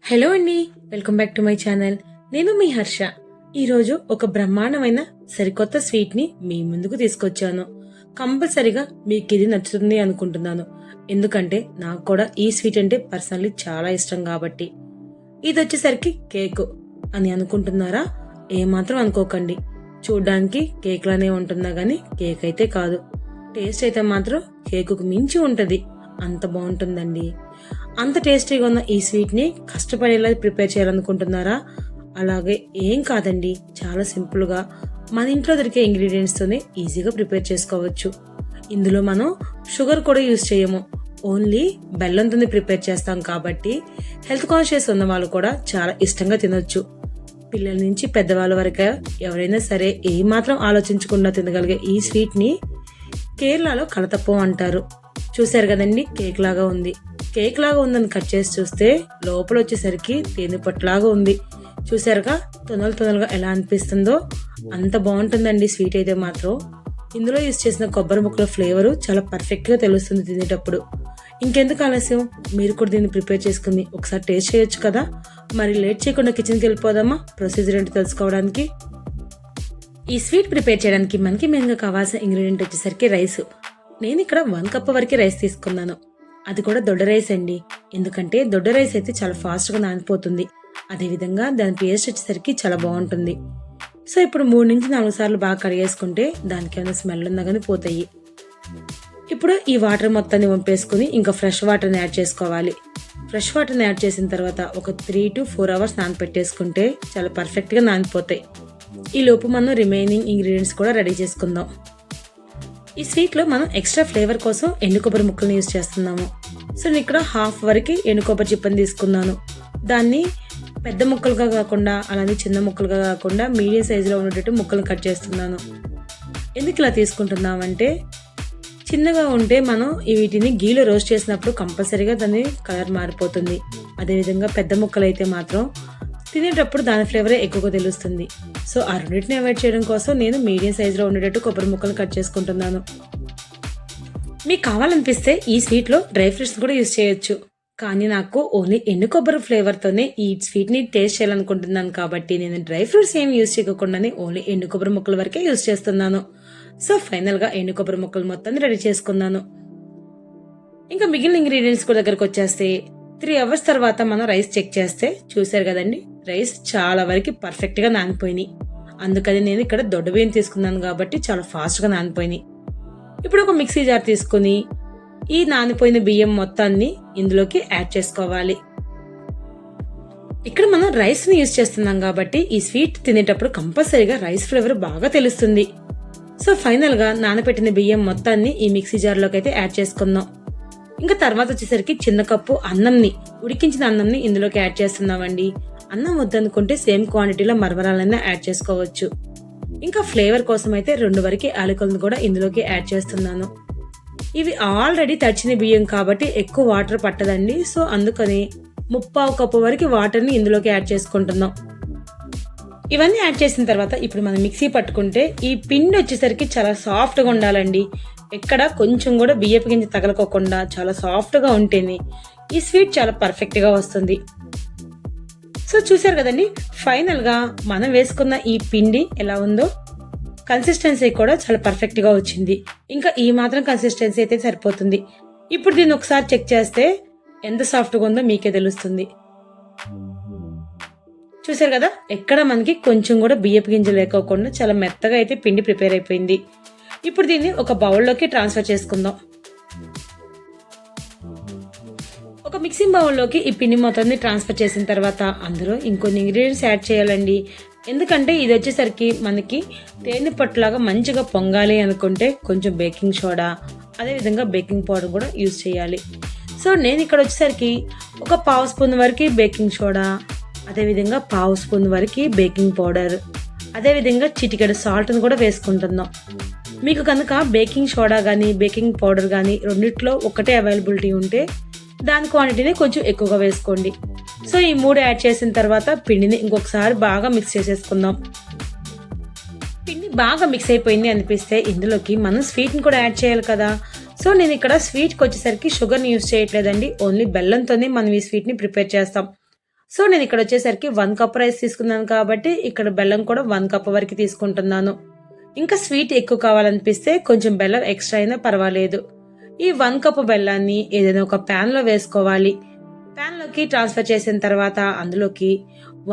Hello అండి, welcome back to my channel. నేను మీ హర్ష. ఈరోజు ఒక బ్రహ్మాండమైన సరికొత్త స్వీట్ ని మీ ముందుకు తీసుకొచ్చాను. కంపల్సరిగా మీకు ఇది నచ్చుతుంది అనుకుంటున్నాను. ఎందుకంటే నాకు కూడా ఈ స్వీట్ అంటే పర్సనల్లీ చాలా ఇష్టం కాబట్టి. ఇది వచ్చేసరికి కేక్ అని అనుకుంటున్నారా? ఏమాత్రం అనుకోకండి. చూడ్డానికి కేక్ లానే ఉంటుందా గానీ కేక్ అయితే కాదు. టేస్ట్ అయితే మాత్రం కేకుకు మించి ఉంటది. అంత బాగుంటుందండి. అంత టేస్టీగా ఉన్న ఈ స్వీట్ ని కష్టపడేలా ప్రిపేర్ చేయాలనుకుంటున్నారా? అలాగే ఏం కాదండి, చాలా సింపుల్ గా మన ఇంట్లో దొరికే ఇంగ్రీడియంట్స్ తోనే ఈజీగా ప్రిపేర్ చేసుకోవచ్చు. ఇందులో మనం షుగర్ కూడా యూజ్ చేయము, ఓన్లీ బెల్లంతోనే ప్రిపేర్ చేస్తాం కాబట్టి హెల్త్ కాన్షియస్ ఉన్న వాళ్ళు కూడా చాలా ఇష్టంగా తినొచ్చు. పిల్లల నుంచి పెద్దవాళ్ళ వరకు ఎవరైనా సరే ఏమాత్రం ఆలోచించకుండా తినగలిగే ఈ స్వీట్ ని కేరళలో కలతప్పం అంటారు. చూశారు కదండి, కేక్ లాగా ఉంది. కేక్ లాగా ఉందని కట్ చేసి చూస్తే లోపల వచ్చేసరికి తేనె పట్టులాగా ఉంది. చూసారుగా తొనలు తొనలుగా ఎలా అనిపిస్తుందో, అంత బాగుంటుందండి స్వీట్ అయితే మాత్రం. ఇందులో యూజ్ చేసిన కొబ్బరి ముక్కల ఫ్లేవర్ చాలా పర్ఫెక్ట్ గా తెలుస్తుంది తినేటప్పుడు. ఇంకెందుకు ఆలస్యం, మీరు కూడా దీన్ని ప్రిపేర్ చేసుకుని ఒకసారి టేస్ట్ చేయొచ్చు కదా. మరి లేట్ చేయకుండా కిచెన్కి వెళ్ళిపోదామా ప్రొసీజర్ ఏంటి తెలుసుకోవడానికి. ఈ స్వీట్ ప్రిపేర్ చేయడానికి మనకి మెయిన్గా కావాల్సిన ఇంగ్రీడియంట్ వచ్చేసరికి రైస్. నేను ఇక్కడ 1 కప్ వరకు రైస్ తీసుకున్నాను. అది కూడా దొడ్డ రైస్ అండి. ఎందుకంటే దొడ్డ రైస్ అయితే చాలా ఫాస్ట్గా నానిపోతుంది. అదేవిధంగా దాని టేస్ట్ వచ్చేసరికి చాలా బాగుంటుంది. సో ఇప్పుడు 3 నుంచి 4 సార్లు బాగా కడిగేసుకుంటే దానికి ఏమైనా స్మెల్ ఉన్నా కానీ పోతాయి. ఇప్పుడు ఈ వాటర్ మొత్తాన్ని వంపేసుకుని ఇంకా ఫ్రెష్ వాటర్ని యాడ్ చేసుకోవాలి. ఫ్రెష్ వాటర్ని యాడ్ చేసిన తర్వాత ఒక 3 to 4 అవర్స్ నానపెట్టేసుకుంటే చాలా పర్ఫెక్ట్గా నానిపోతాయి. ఈ లోపు మనం రిమైనింగ్ ఇంగ్రీడియంట్స్ కూడా రెడీ చేసుకుందాం. ఈ స్వీట్లో మనం ఎక్స్ట్రా ఫ్లేవర్ కోసం ఎండు కొబ్బరి ముక్కల్ని యూజ్ చేస్తున్నాము. సో నేను ఇక్కడ హాఫ్ వరకు ఎండు కొబ్బరి చిప్పని తీసుకున్నాను. దాన్ని పెద్ద ముక్కలుగా కాకుండా అలానే చిన్న ముక్కలుగా కాకుండా మీడియం సైజులో ఉండేటట్టు ముక్కలు కట్ చేస్తున్నాను. ఎందుకు ఇలా తీసుకుంటున్నామంటే చిన్నగా ఉంటే మనం వీటిని గీలో రోస్ట్ చేసినప్పుడు కంపల్సరీగా దాని కలర్ మారిపోతుంది. అదేవిధంగా పెద్ద ముక్కలు అయితే మాత్రం తినేటప్పుడు దాని ఫ్లేవరే ఎక్కువగా తెలుస్తుంది. సో ఆ రెండింటిని అవాయిడ్ చేయడం కోసం నేను మీడియం సైజులో ఉండేటట్టు కొబ్బరి ముక్కలు కట్ చేసుకుంటున్నాను. మీకు కావాలనిపిస్తే ఈ స్వీట్లో డ్రై ఫ్రూట్స్ కూడా యూజ్ చేయొచ్చు. కానీ నాకు ఓన్లీ ఎండు కొబ్బరి ఫ్లేవర్తోనే ఈ స్వీట్ని టేస్ట్ చేయాలనుకుంటున్నాను కాబట్టి నేను డ్రై ఫ్రూట్స్ ఏం యూజ్ చేయకుండానే ఓన్లీ ఎండు కొబ్బరి ముక్కల వరకే యూజ్ చేస్తున్నాను. సో ఫైనల్గా ఎండు కొబ్బరి ముక్కలు మొత్తాన్ని రెడీ చేసుకున్నాను. ఇంకా మిగిలిన ఇంగ్రీడియంట్స్ కూడా దగ్గరకు వచ్చేస్తే 3 అవర్స్ తర్వాత మనం రైస్ చెక్ చేస్తే చూసారు కదండి, రైస్ చాలా వరకు పర్ఫెక్ట్గా నానిపోయినాయి. అందుకని నేను ఇక్కడ దొడ్డ బియ్యం తీసుకున్నాను కాబట్టి చాలా ఫాస్ట్గా నానిపోయినాయి. ఇప్పుడు ఒక మిక్సీ జార్ తీసుకుని ఈ నానిపోయిన బియ్యం మొత్తాన్ని ఇందులోకి యాడ్ చేసుకోవాలి. ఇక్కడ మనం రైస్ ని యూజ్ చేస్తున్నాం కాబట్టి ఈ స్వీట్ తినేటప్పుడు కంపల్సరీగా రైస్ ఫ్లేవర్ బాగా తెలుస్తుంది. సో ఫైనల్ గా నానబెట్టిన బియ్యం మొత్తాన్ని ఈ మిక్సీ జార్ లోకి అయితే యాడ్ చేసుకుందాం. ఇంకా తర్వాత వచ్చేసరికి చిన్న కప్పు అన్నంని, ఉడికించిన అన్నంని ఇందులోకి యాడ్ చేస్తున్నామండి. అన్నం వద్దనుకుంటే సేమ్ క్వాంటిటీలో మరమరాలైనా యాడ్ చేసుకోవచ్చు. ఇంకా ఫ్లేవర్ కోసం అయితే 2 వరకు యాలకులను కూడా ఇందులోకి యాడ్ చేస్తున్నాను. ఇవి ఆల్రెడీ తడిచిన బియ్యం కాబట్టి ఎక్కువ వాటర్ పట్టదండి. సో అందుకని 3/4 కప్పు వరకు వాటర్ని ఇందులోకి యాడ్ చేసుకుంటున్నాం. ఇవన్నీ యాడ్ చేసిన తర్వాత ఇప్పుడు మనం మిక్సీ పట్టుకుంటే ఈ పిండి వచ్చేసరికి చాలా సాఫ్ట్గా ఉండాలండి. ఎక్కడ కొంచెం కూడా బియ్యపు గింజ తగలకోకుండా చాలా సాఫ్ట్గా ఉంటేనే ఈ స్వీట్ చాలా పర్ఫెక్ట్గా వస్తుంది. సో చూసారు కదండి, ఫైనల్గా మనం వేసుకున్న ఈ పిండి ఎలా ఉందో, కన్సిస్టెన్సీ కూడా చాలా పర్ఫెక్ట్గా వచ్చింది. ఇంకా ఈ మాత్రం కన్సిస్టెన్సీ అయితే సరిపోతుంది. ఇప్పుడు దీన్ని ఒకసారి చెక్ చేస్తే ఎంత సాఫ్ట్గా ఉందో మీకే తెలుస్తుంది. చూసారు కదా, ఎక్కడ మనకి కొంచెం కూడా బియ్యపు గింజ లేకోకుండా చాలా మెత్తగా అయితే పిండి ప్రిపేర్ అయిపోయింది. ఇప్పుడు దీన్ని ఒక బౌల్లోకి ట్రాన్స్ఫర్ చేసుకుందాం. ఒక మిక్సింగ్ బౌల్లోకి ఈ పిండి మొత్తాన్ని ట్రాన్స్ఫర్ చేసిన తర్వాత అందులో ఇంకొన్ని ఇంగ్రీడియంట్స్ యాడ్ చేయాలండి. ఎందుకంటే ఇది వచ్చేసరికి మనకి తేనె పట్టులాగా మంచిగా పొంగాలి అనుకుంటే కొంచెం బేకింగ్ సోడా, అదేవిధంగా బేకింగ్ పౌడర్ కూడా యూజ్ చేయాలి. సో నేను ఇక్కడ వచ్చేసరికి ఒక 1/2 స్పూన్ వరకు బేకింగ్ సోడా, అదేవిధంగా 1/2 స్పూన్ వరకు బేకింగ్ పౌడర్, అదేవిధంగా చిటికెడు సాల్ట్ని కూడా వేసుకుంటున్నాం. మీకు కనుక బేకింగ్ సోడా కానీ బేకింగ్ పౌడర్ కానీ రెండిట్లో ఒకటే అవైలబిలిటీ ఉంటే దాని క్వాంటిటీని కొంచెం ఎక్కువగా వేసుకోండి. సో ఈ 3 యాడ్ చేసిన తర్వాత పిండిని ఇంకొకసారి బాగా మిక్స్ చేసేసుకుందాం. పిండి బాగా మిక్స్ అయిపోయింది అనిపిస్తే ఇందులోకి మనం స్వీట్ని కూడా యాడ్ చేయాలి కదా. సో నేను ఇక్కడ స్వీట్కి వచ్చేసరికి షుగర్ని యూజ్ చేయట్లేదండి, ఓన్లీ బెల్లంతోనే మనం ఈ స్వీట్ని ప్రిపేర్ చేస్తాం. సో నేను ఇక్కడ వచ్చేసరికి 1 కప్ రైస్ తీసుకున్నాను కాబట్టి ఇక్కడ బెల్లం కూడా 1 కప్ వరకు తీసుకుంటున్నాను. ఇంకా స్వీట్ ఎక్కువ కావాలనిపిస్తే కొంచెం బెల్లం ఎక్స్ట్రా అయినా పర్వాలేదు. ఈ 1 కప్ బెల్లాన్ని ఏదైనా ఒక ప్యాన్ లో వేసుకోవాలి. ప్యాన్ లోకి ట్రాన్స్ఫర్ చేసిన తర్వాత అందులోకి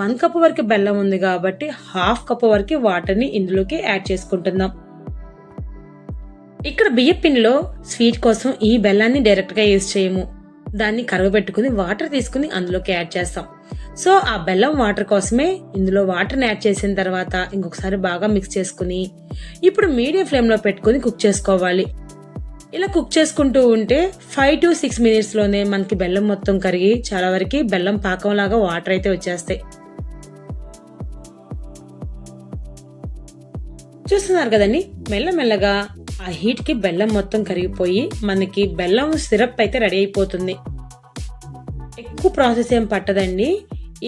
1 కప్ వరకు బెల్లం ఉంది కాబట్టి 1/2 కప్ వరకు వాటర్ ని ఇందులోకి యాడ్ చేసుకుంటున్నాం. ఇక్కడ బియ్యం పిండిలో స్వీట్ కోసం ఈ బెల్లాన్ని డైరెక్ట్ గా యూజ్ చేయము. దాన్ని కరగబెట్టుకుని వాటర్ తీసుకుని అందులోకి యాడ్ చేస్తాం. సో ఆ బెల్లం వాటర్ కోసమే ఇందులో వాటర్ని యాడ్ చేసిన తర్వాత ఇంకొకసారి బాగా మిక్స్ చేసుకుని ఇప్పుడు మీడియం ఫ్లేమ్ లో పెట్టుకుని కుక్ చేసుకోవాలి. ఇలా కుక్ చేసుకుంటూ ఉంటే 5 to 6 minutes లోనే మనకి బెల్లం మొత్తం కరిగి చాలా వరకు బెల్లం పాకం లాగా వాటర్ అయితే వచ్చేస్తాయి. చూస్తున్నారు కదండి, మెల్లమెల్లగా ఆ హీట్ కి బెల్లం మొత్తం కరిగిపోయి మనకి బెల్లం సిరప్ అయితే రెడీ అయిపోతుంది. ఎక్కువ ప్రాసెస్ ఏం పట్టదండి.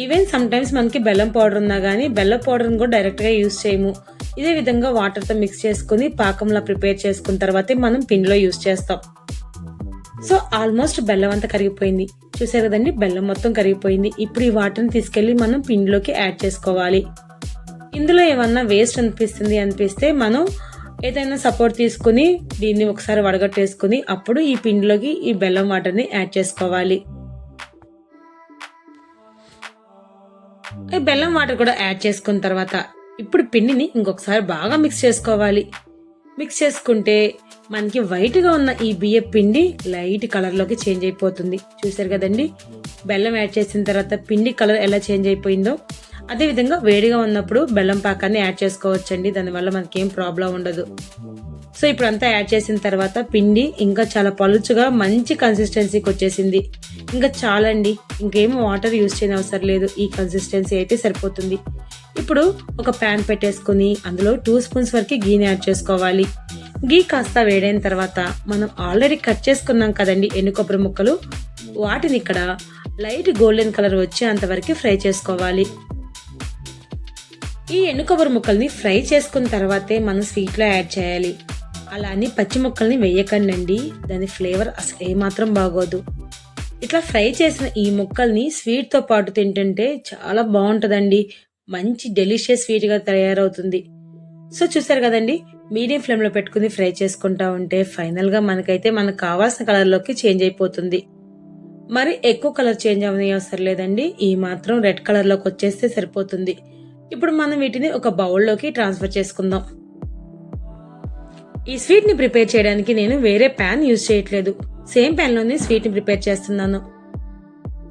ఈవెన్ సమ్ టైమ్స్ మనకి బెల్లం పౌడర్ ఉన్నా గానీ బెల్లం పౌడర్ కూడా డైరెక్ట్ గా యూజ్ చేయము. ఇదే విధంగా వాటర్ తో మిక్స్ చేసుకుని పాకంలా ప్రిపేర్ చేసుకున్న తర్వాతే మనం పిండిలో యూజ్ చేస్తాం. సో ఆల్మోస్ట్ బెల్లం అంతా కరిగిపోయింది. చూసారు కదండి, బెల్లం మొత్తం కరిగిపోయింది. ఇప్పుడు ఈ వాటర్ని తీసుకెళ్లి మనం పిండిలోకి యాడ్ చేసుకోవాలి. ఇందులో ఏమన్నా వేస్ట్ అనిపిస్తే మనం ఏదైనా సపోర్ట్ తీసుకుని దీన్ని ఒకసారి వడగట్టేసుకుని అప్పుడు ఈ పిండిలోకి ఈ బెల్లం వాటర్ని యాడ్ చేసుకోవాలి. ఈ బెల్లం వాటర్ కూడా యాడ్ చేసుకున్న తర్వాత ఇప్పుడు పిండిని ఇంకొకసారి బాగా మిక్స్ చేసుకోవాలి. మిక్స్ చేసుకుంటే మనకి వైట్ గా ఉన్న ఈ బియ్యం పిండి లైట్ కలర్ లోకి చేంజ్ అయిపోతుంది. చూసారు కదండి, బెల్లం యాడ్ చేసిన తర్వాత పిండి కలర్ ఎలా చేంజ్ అయిపోయిందో అదే విధంగా వేడిగా ఉన్నప్పుడు బెల్లం పాకాన్ని యాడ్ చేసుకోవచ్చండి. దానివల్ల మనకి ఏం ప్రాబ్లం ఉండదు. సో ఇప్పుడు అంతా యాడ్ చేసిన తర్వాత పిండి ఇంకా చాలా పలుచుగా మంచి కన్సిస్టెన్సీకి వచ్చేసింది. ఇంకా చాలండి, ఇంకేం వాటర్ యూజ్ చేయని అవసరం లేదు. ఈ కన్సిస్టెన్సీ అయితే సరిపోతుంది. ఇప్పుడు ఒక ప్యాన్ పెట్టేసుకుని అందులో 2 స్పూన్స్ వరకు గీని యాడ్ చేసుకోవాలి. గీ కాస్త వేడైన తర్వాత మనం ఆల్రెడీ కట్ చేసుకున్నాం కదండి ఎండు కొబ్బరి ముక్కలు, వాటిని ఇక్కడ లైట్ గోల్డెన్ కలర్ వచ్చేంత వరకు ఫ్రై చేసుకోవాలి. ఈ ఎండు కొబ్బరి ముక్కల్ని ఫ్రై చేసుకున్న తర్వాతే మనం స్వీట్ లో యాడ్ చేయాలి. అలా అని పచ్చి ముక్కల్ని వేయకండి, దాని ఫ్లేవర్ అసలు ఏమాత్రం బాగోదు. ఇట్లా ఫ్రై చేసిన ఈ ముక్కల్ని స్వీట్ తో పాటు తింటుంటే చాలా బాగుంటదండి. మంచి డెలిషియస్ స్వీట్ గా తయారవుతుంది. సో చూసారు కదండి, మీడియం ఫ్లేమ్ లో పెట్టుకుని ఫ్రై చేసుకుంటా ఉంటే ఫైనల్ గా మనకు కావాల్సిన కలర్ లోకి చేంజ్ అయిపోతుంది. మరి ఎక్కువ కలర్ చేంజ్ అవనే అవసరం లేదండి, ఈ మాత్రం రెడ్ కలర్ లోకి వచ్చేస్తే సరిపోతుంది. ఇప్పుడు మనం వీటిని ఒక బౌల్లోకి ట్రాన్స్ఫర్ చేసుకుందాం. ఈ స్వీట్ ని ప్రిపేర్ చేయడానికి నేను వేరే ప్యాన్ యూజ్ చేయట్లేదు, సేమ్ ప్యాన్ లోనే స్వీట్ ని ప్రిపేర్ చేస్తున్నాను.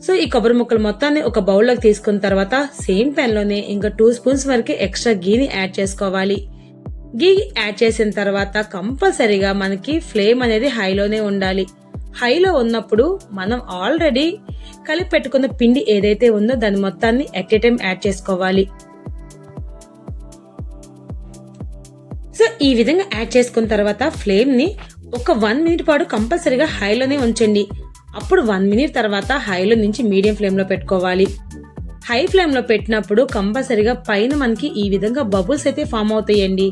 సో ఈ కొబ్బరి ముక్కలు మొత్తాన్ని ఒక బౌల్లోకి తీసుకున్న తర్వాత సేమ్ ప్యాన్ లోనే ఇంకా 2 స్పూన్స్ వరకు ఎక్స్ట్రా గీని యాడ్ చేసుకోవాలి. గీ యాడ్ చేసిన తర్వాత కంపల్సరీగా మనకి ఫ్లేమ్ అనేది హైలోనే ఉండాలి. హైలో ఉన్నప్పుడు మనం ఆల్రెడీ కలిపి పెట్టుకున్న పిండి ఏదైతే ఉందో దాని మొత్తాన్ని ఎట్ ఏ టైం యాడ్ చేసుకోవాలి. సో ఈ విధంగా యాడ్ చేసుకున్న తర్వాత ఫ్లేమ్ ని ఒక 1 minute పాటు కంపల్సరీగా హైలోనే ఉంచండి. అప్పుడు 1 minute తర్వాత హైలో నుంచి మీడియం ఫ్లేమ్ లో పెట్టుకోవాలి. హై ఫ్లేమ్ లో పెట్టినప్పుడు కంపల్సరీగా పైన మనకి ఈ విధంగా బబుల్స్ అయితే ఫామ్ అవుతాయండి.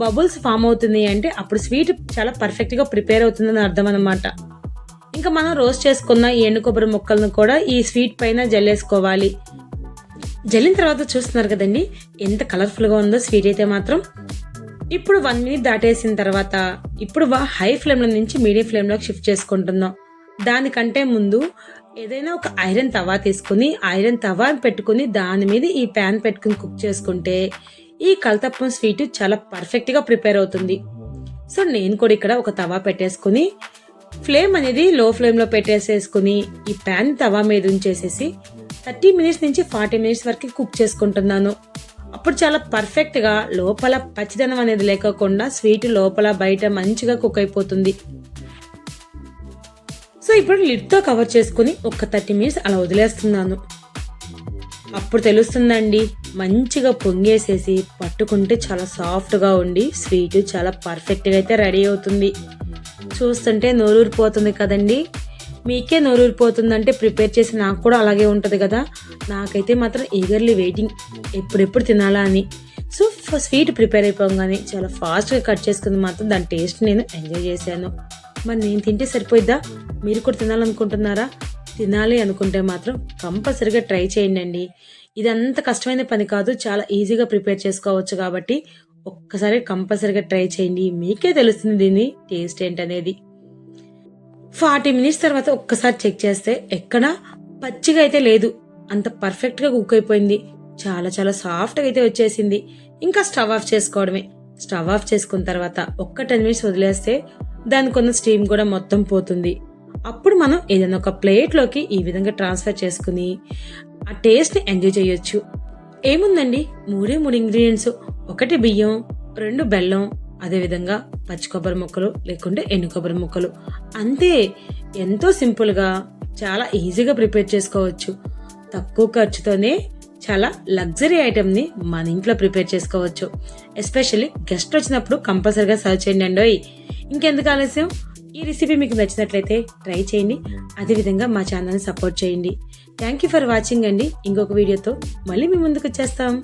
బబుల్స్ ఫామ్ అవుతుంది అంటే అప్పుడు స్వీట్ చాలా పర్ఫెక్ట్ గా ప్రిపేర్ అవుతుందని అర్థం అన్నమాట. ఇంకా మనం రోస్ట్ చేసుకున్న ఈ ఎండు కొబ్బరి ముక్కలను కూడా ఈ స్వీట్ పైన జల్లేసుకోవాలి. జల్లిన తర్వాత చూస్తున్నారు కదండి ఎంత కలర్ఫుల్ గా ఉందో స్వీట్ అయితే మాత్రం. ఇప్పుడు 1 minute దాటేసిన తర్వాత ఇప్పుడు హై ఫ్లేమ్ లో నుంచి మీడియం ఫ్లేమ్ లోకి షిఫ్ట్ చేసుకుంటున్నాం. దానికంటే ముందు ఏదైనా ఒక ఐరన్ తవా తీసుకుని ఐరన్ తవా పెట్టుకుని దాని మీద ఈ ప్యాన్ పెట్టుకుని కుక్ చేసుకుంటే ఈ కలతప్పం స్వీట్ చాలా పర్ఫెక్ట్ గా ప్రిపేర్ అవుతుంది. సో నేను కూడా ఇక్కడ ఒక తవా పెట్టేసుకుని ఫ్లేమ్ అనేది లో ఫ్లేమ్ లో పెట్టేసేసుకుని ఈ ప్యాన్ తవా మీద ఉంచేసేసి 30 minutes నుంచి 40 minutes వరకు కుక్ చేసుకుంటున్నాను. అప్పుడు చాలా పర్ఫెక్ట్ గా లోపల పచ్చిదనం అనేది లేకుండా స్వీట్ లోపల బయట మంచిగా కుక్ అయిపోతుంది. సో ఇప్పుడు లిడ్ తో కవర్ చేసుకుని ఒక 30 minutes అలా వదిలేస్తున్నాను. అప్పుడు తెలుస్తుందండి, మంచిగా పొంగేసేసి పట్టుకుంటే చాలా సాఫ్ట్ గా ఉండి స్వీట్ చాలా పర్ఫెక్ట్ గా అయితే రెడీ అవుతుంది. చూస్తుంటే నోరూరిపోతుంది కదండి. మీకే నోరూరిపోతుందంటే ప్రిపేర్ చేసి నాకు కూడా అలాగే ఉంటది కదా. నాకైతే మాత్రం ఈగర్లీ వెయిటింగ్ ఎప్పుడెప్పుడు తినాలా అని. సో స్వీట్ ప్రిపేర్ అయిపోగానే చాలా ఫాస్ట్ గా కట్ చేసుకుని మాత్రం దాని టేస్ట్ నేను ఎంజాయ్ చేశాను. మరి నేను తింటే సరిపోయిద్దా? మీరు కూడా తినాలనుకుంటున్నారా? తినాలి అనుకుంటే మాత్రం కంపల్సరిగా ట్రై చేయండి. ఇదంత కష్టమైన పని కాదు, చాలా ఈజీగా ప్రిపేర్ చేసుకోవచ్చు కాబట్టి ఒక్కసారి కంపల్సరిగా ట్రై చేయండి. మీకే తెలుస్తుంది దీని టేస్ట్ ఏంటనేది. 40 మినిట్స్ తర్వాత ఒక్కసారి చెక్ చేస్తే ఎక్కడ పచ్చిగా అయితే లేదు, అంత పర్ఫెక్ట్గా కుక్ అయిపోయింది. చాలా చాలా సాఫ్ట్గా అయితే వచ్చేసింది. ఇంకా స్టవ్ ఆఫ్ చేసుకోవడమే. స్టవ్ ఆఫ్ చేసుకున్న తర్వాత ఒక్క 10 మినిట్స్ వదిలేస్తే దానికి ఉన్న స్టీమ్ కూడా మొత్తం పోతుంది. అప్పుడు మనం ఏదైనా ఒక ప్లేట్లోకి ఈ విధంగా ట్రాన్స్ఫర్ చేసుకుని ఆ టేస్ట్ని ఎంజాయ్ చేయొచ్చు. ఏముందండి, 3 ఇంగ్రీడియంట్స్, 1 బియ్యం, 2 బెల్లం, అదేవిధంగా పచ్చి కొబ్బరి ముక్కలు లేకుంటే ఎండు కొబ్బరి ముక్కలు. అంతే, ఎంతో సింపుల్గా చాలా ఈజీగా ప్రిపేర్ చేసుకోవచ్చు. తక్కువ ఖర్చుతోనే చాలా లగ్జరీ ఐటెంని మన ఇంట్లో ప్రిపేర్ చేసుకోవచ్చు. ఎస్పెషల్లీ గెస్ట్ వచ్చినప్పుడు కంపల్సరీగా సర్వ్ చేయండి అండోయ్. ఇంకెందుకు ఆలస్యం, ఈ రెసిపీ మీకు నచ్చినట్లయితే ట్రై చేయండి. అదేవిధంగా మా ఛానల్ని సపోర్ట్ చేయండి. థ్యాంక్ యూ ఫర్ వాచింగ్ అండి. ఇంకొక వీడియోతో మళ్ళీ మీ ముందుకు వచ్చేస్తాం.